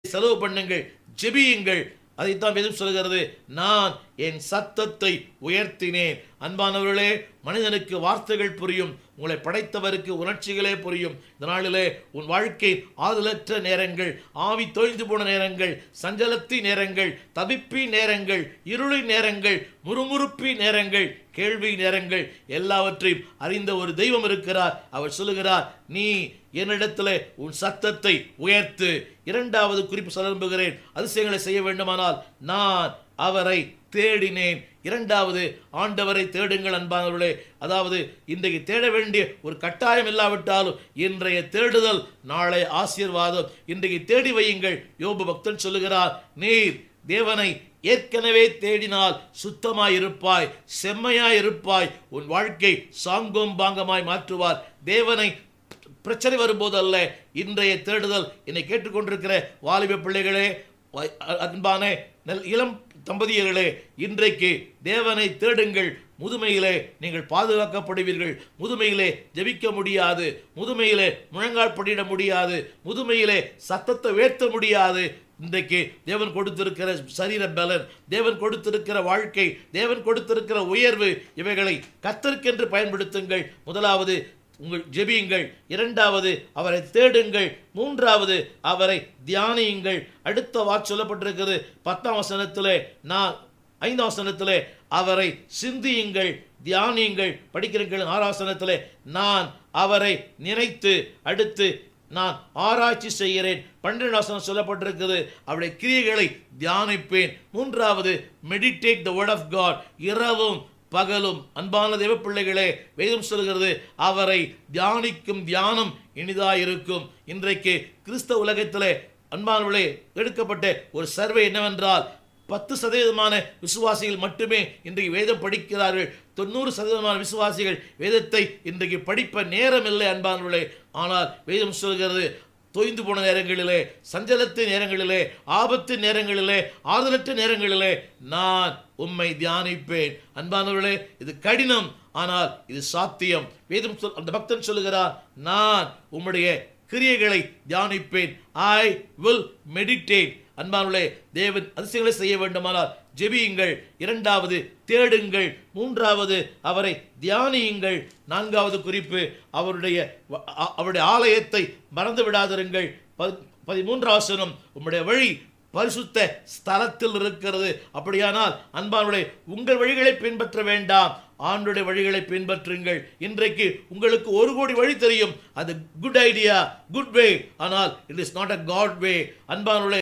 செலவு பண்ணுங்கள், ஜெபியுங்கள். அதைத்தான் வேதம் சொல்கிறது, நான் என் சத்தத்தை உயர்த்தினேன். அன்பானவர்களே, மனிதனுக்கு வார்த்தைகள் புரியும், உங்களை படைத்தவருக்கு உணர்ச்சிகளே புரியும். இந்த நாளிலே உன் வாழ்க்கை ஆதலற்ற நேரங்கள், ஆவி தொய்ந்து போன நேரங்கள், சஞ்சலத்தின் நேரங்கள், தவிப்பின் நேரங்கள், இருளின் நேரங்கள், முறுமுறுப்பி நேரங்கள், கேள்வி நேரங்கள் எல்லாவற்றையும் அறிந்த ஒரு தெய்வம் இருக்கிறார். அவர் சொல்லுகிறார், நீ என்னிடத்தில் உன் சத்தத்தை உயர்த்து. இரண்டாவது குறிப்பு சொல்ல விரும்புகிறேன். அதிசயங்களை செய்ய வேண்டுமானால் நான் அவரை தேடினேன். இரண்டாவது, ஆண்டவரை தேடுங்கள் அன்பானவர்களே. அதாவது இன்றைக்கு தேட வேண்டிய ஒரு கட்டாயம் இல்லாவிட்டாலும் இன்றைய தேடுதல் நாளை ஆசீர்வாதம். இன்றைக்கு தேடி வையுங்கள். யோபு பக்தன் சொல்லுகிறார், நீர் தேவனை ஏற்கனவே தேடினால் சுத்தமாய் இருப்பாய், செம்மையாய் இருப்பாய், உன் வாழ்க்கை சாங்கும் பாங்கமாய் மாற்றுவார். தேவனை பிரச்சனை வரும்போது அல்ல, இன்றைய தேடுதல். என்னை கேட்டுக்கொண்டிருக்கிற வாலிப பிள்ளைகளே, அன்பான இளம் தம்பதியர்களே, இன்றைக்கு தேவனை தேடுங்கள். முதுமையிலே நீங்கள் பாதுகாக்கப்படுவீர்கள். முதுமையிலே ஜெபிக்க முடியாது, முதுமையிலே முழங்கால் படியிட முடியாது, முதுமையிலே சத்தத்தை உயர்த்த முடியாது. இன்றைக்கு தேவன் கொடுத்திருக்கிற சரீர பலன், தேவன் கொடுத்திருக்கிற வாழ்க்கை, தேவன் கொடுத்திருக்கிற உயர்வு, இவைகளை கர்த்தருக்கென்று பயன்படுத்துங்கள். முதலாவது உங்கள் ஜெபியுங்கள். இரண்டாவது அவரை தேடுங்கள். மூன்றாவது அவரை தியானியுங்கள். அடுத்த வாக்கு சொல்லப்பட்டிருக்கிறது 10ஆம் வசனத்திலே, நான் 5ஆம் வசனத்திலே அவரை சிந்தியுங்கள், தியானியுங்கள். படிக்கிறீர்கள் 6ஆம் வசனத்திலே, நான் அவரை நினைத்து அடுத்து நான் ஆராய்ச்சி செய்கிறேன். 12ஆம் வசனம் சொல்லப்பட்டிருக்கிறது, அவருடைய கிரியைகளை தியானிப்பேன். மூன்றாவது meditate the word of God, இரவும் பகலும். அன்பான தேவ பிள்ளைகளே, வேதம் சொல்கிறது, அவரை தியானிக்கும் தியானம் இனிதாயிருக்கும். இன்றைக்கு கிறிஸ்தவ உலகத்திலே அன்பானவர்களே எடுக்கப்பட்ட ஒரு சர்வே என்னவென்றால், 10% விசுவாசிகள் மட்டுமே இன்றைக்கு வேதம் படிக்கிறார்கள். 90% விசுவாசிகள் வேதத்தை இன்றைக்கு படிப்ப நேரம் இல்லை அன்பானவர்களே. ஆனால் வேதம் சொல்கிறது, தொய்ந்து போன நேரங்களிலே, சஞ்சலத்து நேரங்களிலே, ஆபத்து நேரங்களிலே, ஆதலற்ற நேரங்களிலே நான் உம்மை தியானிப்பேன். அன்பானவர்களே, இது கடினம், ஆனால் இது சாத்தியம். வேதம் அந்த பக்தன் சொல்லுகிறார், நான் உம்முடைய கிரியைகளை தியானிப்பேன். I will meditate. அன்பானவர்களே, தேவன் அதிசயங்களை செய்ய வேண்டுமானால் ஜெபியுங்கள். இரண்டாவது தேடுங்கள். மூன்றாவது அவரை தியானியுங்கள். நான்காவது குறிப்பு, அவருடைய ஆலயத்தை மறந்து விடாதிருங்கள். 13ஆம் வசனம், உம்முடைய வழி பரிசுத்த ஸ்தலத்தில் இருக்கிறது. அப்படியானால் அன்பானவர்களே, உங்கள் வழிகளை பின்பற்ற வேண்டாம், ஆண்டுடைய வழிகளை பின்பற்றுங்கள். இன்றைக்கு உங்களுக்கு 1 கோடி வழி தெரியும், அது குட் ஐடியா, குட் வே, ஆனால் it is not a good way. அன்பானவர்களே,